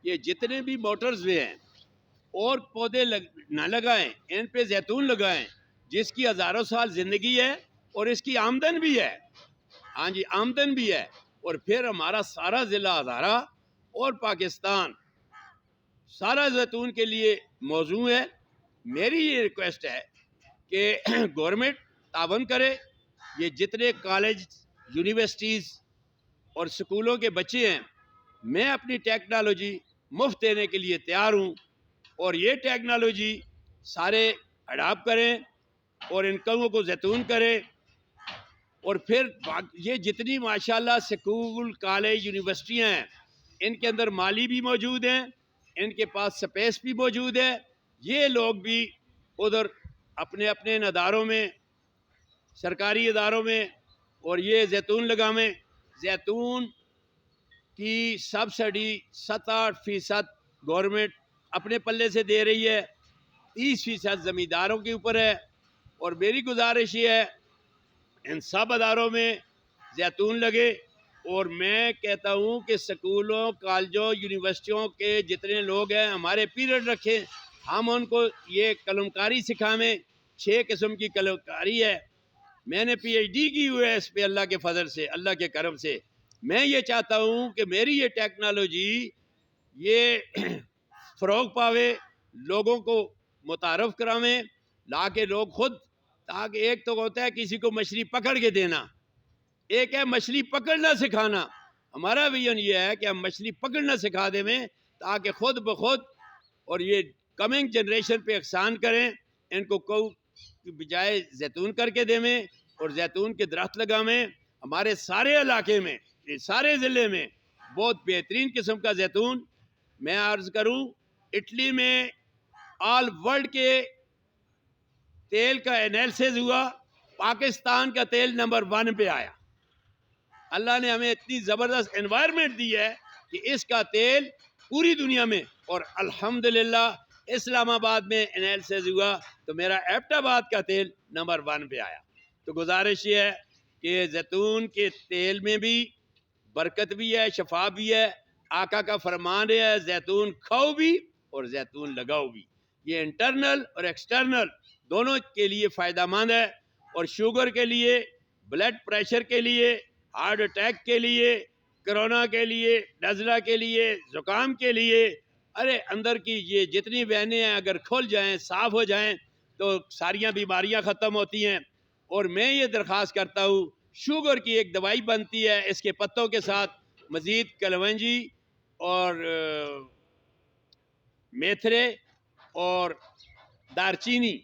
یہ جتنے بھی موٹرز ہوئے ہیں اور پودے نہ لگائیں، ان پہ زیتون لگائیں، جس کی ہزاروں سال زندگی ہے اور اس کی آمدن بھی ہے. ہاں جی، آمدن بھی ہے. اور پھر ہمارا سارا ضلع ہزارہ اور پاکستان سارا زیتون کے لیے موزوں ہے. میری یہ ریکویسٹ ہے کہ گورنمنٹ تعاون کرے. یہ جتنے کالج، یونیورسٹیز اور سکولوں کے بچے ہیں، میں اپنی ٹیکنالوجی مفت دینے کے لیے تیار ہوں، اور یہ ٹیکنالوجی سارے اڈاپٹ کریں اور ان کاموں کو زیتون کریں. اور پھر یہ جتنی ماشاءاللہ سکول، کالج، یونیورسٹیاں ہیں، ان کے اندر مالی بھی موجود ہیں، ان کے پاس سپیس بھی موجود ہے. یہ لوگ بھی ادھر اپنے اپنے اداروں میں، سرکاری اداروں میں، اور یہ زیتون لگاویں. زیتون کی سبسڈی 67% گورنمنٹ اپنے پلے سے دے رہی ہے، 30% زمینداروں کے اوپر ہے. اور میری گزارش یہ ہے ان سب اداروں میں زیتون لگے. اور میں کہتا ہوں کہ سکولوں، کالجوں، یونیورسٹیوں کے جتنے لوگ ہیں ہمارے پیریڈ رکھیں، ہم ان کو یہ قلم کاری سکھاویں. 6 قسم کی قلم کاری ہے. میں نے پی ایچ ڈی کی ہوئی ہے اس پہ، اللہ کے فضل سے، اللہ کے کرم سے. میں یہ چاہتا ہوں کہ میری یہ ٹیکنالوجی یہ فروغ پاوے، لوگوں کو متعارف کراویں، لا کے لوگ خود. تاکہ ایک تو ہوتا ہے کسی کو مچھلی پکڑ کے دینا، ایک ہے مچھلی پکڑنا سکھانا. ہمارا ویژن یہ ہے کہ ہم مچھلی پکڑنا سکھا دیں تاکہ خود بخود اور یہ کمنگ جنریشن پہ احسان کریں. ان کو کی بجائے زیتون کر کے دیں اور زیتون کے درخت لگاویں. ہمارے سارے علاقے میں، سارے ضلع میں بہت بہترین قسم کا زیتون. میں عرض کروں، اٹلی میں آل ورلڈ کے تیل کا انیلسس ہوا، پاکستان کا تیل نمبر 1 پہ آیا. اللہ نے ہمیں اتنی زبردست انوائرمنٹ دی ہے کہ اس کا تیل پوری دنیا میں، اور الحمدللہ اسلام آباد میں انیلسس ہوا تو میرا ایبٹ آباد کا تیل نمبر 1 پہ آیا. تو گزارش یہ ہے کہ زیتون کے تیل میں بھی برکت بھی ہے، شفا بھی ہے. آقا کا فرمان ہے زیتون کھاؤ بھی اور زیتون لگاؤ بھی. یہ انٹرنل اور ایکسٹرنل دونوں کے لیے فائدہ مند ہے. اور شوگر کے لیے، بلڈ پریشر کے لیے، ہارٹ اٹیک کے لیے، کرونا کے لیے، نزلہ کے لیے، زکام کے لیے، ارے اندر کی یہ جتنی وینیں ہیں اگر کھل جائیں، صاف ہو جائیں تو ساریاں بیماریاں ختم ہوتی ہیں. اور میں یہ درخواست کرتا ہوں، شوگر کی ایک دوائی بنتی ہے اس کے پتوں کے ساتھ، مزید کلونجی اور میتھرے اور دارچینی،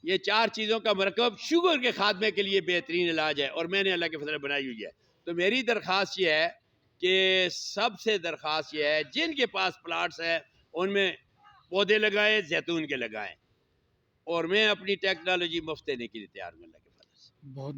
یہ 4 چیزوں کا مرکب شوگر کے خاتمے کے لیے بہترین علاج ہے، اور میں نے اللہ کے فضل بنائی ہوئی ہے. تو میری درخواست یہ ہے کہ سب سے درخواست یہ ہے جن کے پاس پلاٹس ہے ان میں پودے لگائیں، زیتون کے لگائیں. اور میں اپنی ٹیکنالوجی مفت دینے کے لیے تیار ہوں اللہ کے فضل سے. بہت بہت